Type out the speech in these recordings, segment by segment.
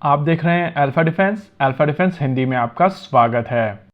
आप देख रहे हैं अल्फा डिफेंस हिंदी में आपका स्वागत है।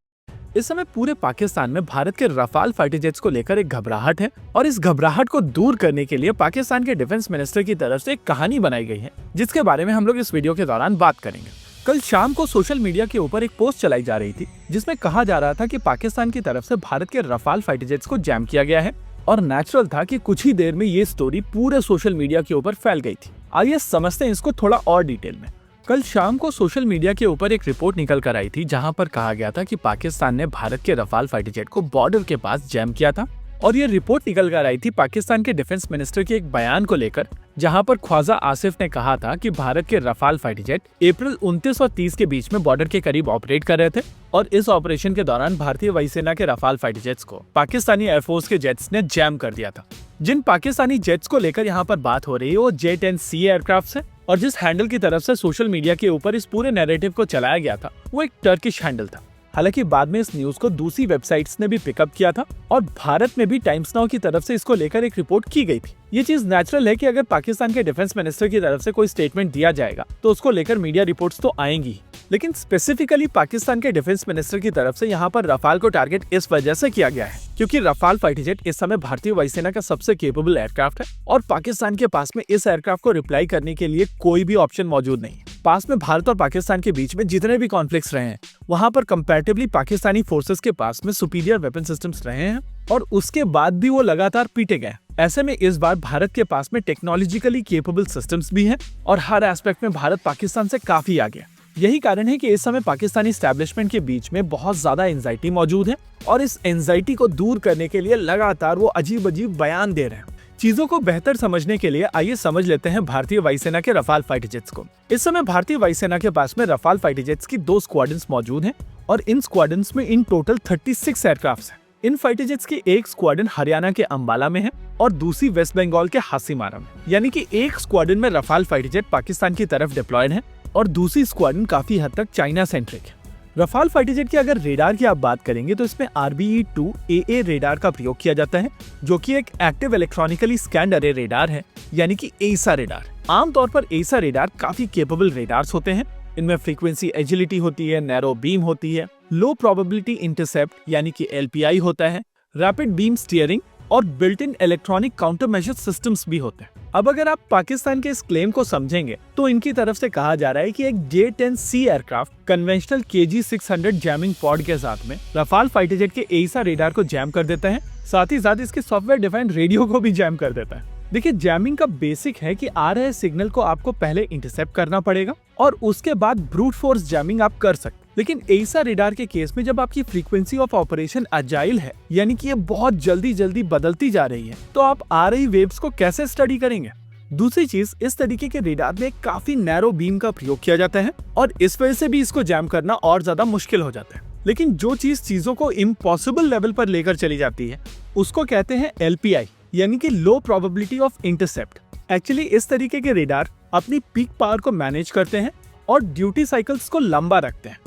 इस समय पूरे पाकिस्तान में भारत के रफाल फाइटर जेट्स को लेकर एक घबराहट है और इस घबराहट को दूर करने के लिए पाकिस्तान के डिफेंस मिनिस्टर की तरफ से एक कहानी बनाई गई है, जिसके बारे में हम लोग इस वीडियो के दौरान बात करेंगे। कल शाम को सोशल मीडिया के ऊपर एक पोस्ट चलाई जा रही थी, जिसमें कहा जा रहा था कि पाकिस्तान की तरफ से भारत के रफाल फाइटर जेट्स को जैम किया गया है और नेचुरल था कि कुछ ही देर में ये स्टोरी पूरे सोशल मीडिया के ऊपर फैल गई थी। आइए समझते हैं इसको थोड़ा और डिटेल में। कल शाम को सोशल मीडिया के ऊपर एक रिपोर्ट निकल कर आई थी, जहां पर कहा गया था कि पाकिस्तान ने भारत के रफाल फाइटर जेट को बॉर्डर के पास जैम किया था। और ये रिपोर्ट निकल कर आई थी पाकिस्तान के डिफेंस मिनिस्टर के एक बयान को लेकर, जहां पर ख्वाजा आसिफ ने कहा था कि भारत के रफाल फाइटर जेट अप्रैल 29 और 30 के बीच में बॉर्डर के करीब ऑपरेट कर रहे थे और इस ऑपरेशन के दौरान भारतीय वायुसेना के रफाल फाइटर जेट्स को पाकिस्तानी एयरफोर्स के जेट्स ने जैम कर दिया था। जिन पाकिस्तानी जेट्स को लेकर यहाँ पर बात हो रही है वो J-10C एयरक्राफ्ट है और जिस हैंडल की तरफ से सोशल मीडिया के ऊपर इस पूरे नैरेटिव को चलाया गया था वो एक टर्किश हैंडल था। हालांकि बाद में इस न्यूज को दूसरी वेबसाइट्स ने भी पिकअप किया था और भारत में भी टाइम्स नाउ की तरफ से इसको लेकर एक रिपोर्ट की गई थी। ये चीज नेचुरल है कि अगर पाकिस्तान के डिफेंस मिनिस्टर की तरफ से कोई स्टेटमेंट दिया जाएगा तो उसको लेकर मीडिया रिपोर्ट्स तो आएंगी, लेकिन स्पेसिफिकली पाकिस्तान के डिफेंस मिनिस्टर की तरफ से यहाँ पर रफाल को टारगेट इस वजह से किया गया है क्योंकि रफाल फाइटर जेट इस समय भारतीय वायुसेना का सबसे केपेबल एयरक्राफ्ट है और पाकिस्तान के पास में इस एयरक्राफ्ट को रिप्लाई करने के लिए कोई भी ऑप्शन मौजूद नहीं है। पास में भारत और पाकिस्तान के बीच में जितने भी कॉन्फ्लिक्ट्स रहे हैं वहाँ पर कंपैरेटिवली पाकिस्तानी फोर्सेस के पास में सुपीरियर वेपन सिस्टम्स रहे हैं और उसके बाद भी वो लगातार पीटे गए। ऐसे में इस बार भारत के पास में टेक्नोलॉजिकली केपेबल सिस्टम्स भी हैं और हर एस्पेक्ट में भारत पाकिस्तान से काफी आगे है। यही कारण है कि इस समय पाकिस्तानी एस्टैब्लिशमेंट के बीच में बहुत ज्यादा एंजाइटी मौजूद है और इस एंजाइटी को दूर करने के लिए लगातार वो अजीब अजीब बयान दे रहे हैं। चीजों को बेहतर समझने के लिए आइए समझ लेते हैं भारतीय वायुसेना के रफाल फाइटर जेट्स को। इस समय भारतीय वायुसेना के पास में रफाल फाइटर जेट्स की 2 स्क्वाड्रन्स मौजूद हैं और इन स्क्वाड्रन्स में इन टोटल 36 एयरक्राफ्ट हैं। इन फाइटर जेट्स की एक स्क्वाड्रन हरियाणा के अंबाला में है और दूसरी वेस्ट बंगाल के हासीमारा में, यानी कि एक स्क्वाड्रन में रफाल फाइटर जेट पाकिस्तान की तरफ डिप्लॉयड है और दूसरी स्क्वाड्रन काफी हद तक चाइना सेंट्रिक है। रफाल फाइटर जेट की अगर रेडार की आप बात करेंगे तो इसमें RBE-2AA रेडार का प्रयोग किया जाता है, जो कि एक एक्टिव इलेक्ट्रॉनिकली स्कैन्ड अरे रेडार है, यानी कि एसा रेडार। आमतौर पर एसा रेडार काफी केपेबल रेडार्स होते हैं। इनमें फ्रीक्वेंसी एजिलिटी होती है, नैरो बीम होती है, लो प्रोबेबिलिटी इंटरसेप्ट यानी कि LPI होता है, रैपिड बीम स्टीयरिंग और built in electronic counter measure systems भी होते हैं। अब अगर आप पाकिस्तान के इस क्लेम को समझेंगे तो इनकी तरफ से कहा जा रहा है कि एक J-10C aircraft conventional KG-600 jamming pod के साथ में रफाल फाइटर जेट के एसा रेडार को जैम कर देता है, साथ ही साथ इसके सॉफ्टवेयर डिफाइंड रेडियो को भी जैम कर देता है। देखिए, जैमिंग का बेसिक है कि आ रहे सिग्नल को आपको पहले इंटरसेप्ट करना पड़ेगा और उसके बाद ब्रूट फोर्स जैमिंग आप कर सकते। लेकिन एसा रेडार के केस में जब आपकी फ्रीक्वेंसी ऑफ ऑपरेशन अजाइल है, यानी कि ये बहुत जल्दी बदलती जा रही है, तो आप आ रही वेव्स को कैसे स्टडी करेंगे। दूसरी चीज, इस तरीके के रेडार में काफी नैरो बीम का प्रयोग किया जाता है और इस वजह से भी इसको जैम करना और ज्यादा मुश्किल हो जाता है। लेकिन जो चीज चीजों को इम्पॉसिबल लेवल पर लेकर चली जाती है उसको कहते हैं LPI, यानी कि लो प्रोबेबिलिटी ऑफ इंटरसेप्ट। एक्चुअली इस तरीके के रेडार अपनी पीक पावर को मैनेज करते हैं और ड्यूटी साइकिल्स को लंबा रखते हैं।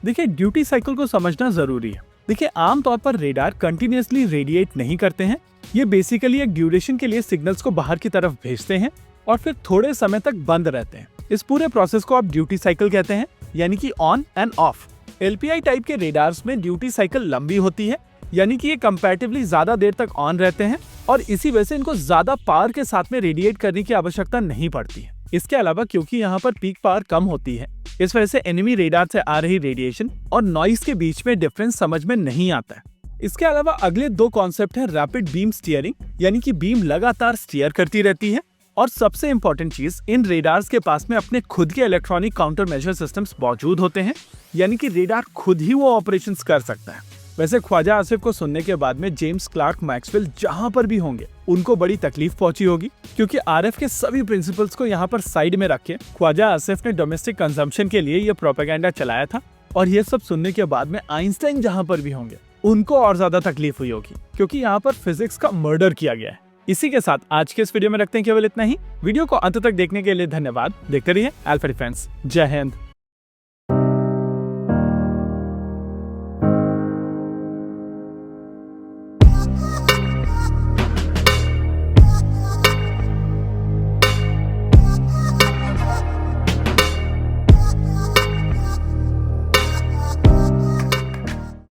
देखिए, ड्यूटी साइकिल को समझना जरूरी है। देखिए, आमतौर पर रेडार कंटिन्यूअसली रेडिएट नहीं करते हैं। ये बेसिकली एक ड्यूरेशन के लिए सिग्नल्स को बाहर की तरफ भेजते हैं और फिर थोड़े समय तक बंद रहते हैं। इस पूरे प्रोसेस को आप ड्यूटी साइकिल कहते हैं, यानी कि on end of. LPI type के रेडार्स में ड्यूटी साइकिल लंबी होती है, यानी कि ये कंपैरेटिवली ज्यादा देर तक ऑन रहते हैं और इसी वजह से इनको ज्यादा पावर के साथ में रेडिएट करने की आवश्यकता नहीं पड़ती है। इसके अलावा क्योंकि यहाँ पर पीक पावर कम होती है, इस वजह से एनिमी रेडार से आ रही रेडिएशन और नॉइस के बीच में डिफरेंस समझ में नहीं आता है। इसके अलावा अगले 2 कॉन्सेप्ट हैं रैपिड बीम स्टीयरिंग, यानी कि बीम लगातार स्टीयर करती रहती है, और सबसे इंपॉर्टेंट चीज, इन रेडार्स के पास में अपने खुद के इलेक्ट्रॉनिक काउंटर मेजर सिस्टम्स मौजूद होते हैं, यानी कि रेडार खुद ही वो ऑपरेशंस कर सकता है। वैसे ख्वाजा आसिफ को सुनने के बाद में जेम्स क्लार्क मैक्सवेल जहां पर भी होंगे उनको बड़ी तकलीफ पहुंची होगी, क्योंकि RF के सभी प्रिंसिपल्स को यहाँ पर साइड में रख के ख्वाजा आसिफ ने डोमेस्टिक कंजम्पशन के लिए ये प्रोपेगेंडा चलाया था और ये सब सुनने के बाद में आइंस्टाइन जहां पर भी होंगे उनको और ज्यादा तकलीफ हुई होगी, क्योंकि यहाँ पर फिजिक्स का मर्डर किया गया है। इसी के साथ आज के इस वीडियो में रखते हैं केवल इतना ही। वीडियो को अंत तक देखने के लिए धन्यवाद। देखते रहिए अल्फा डिफेंस। जय हिंद।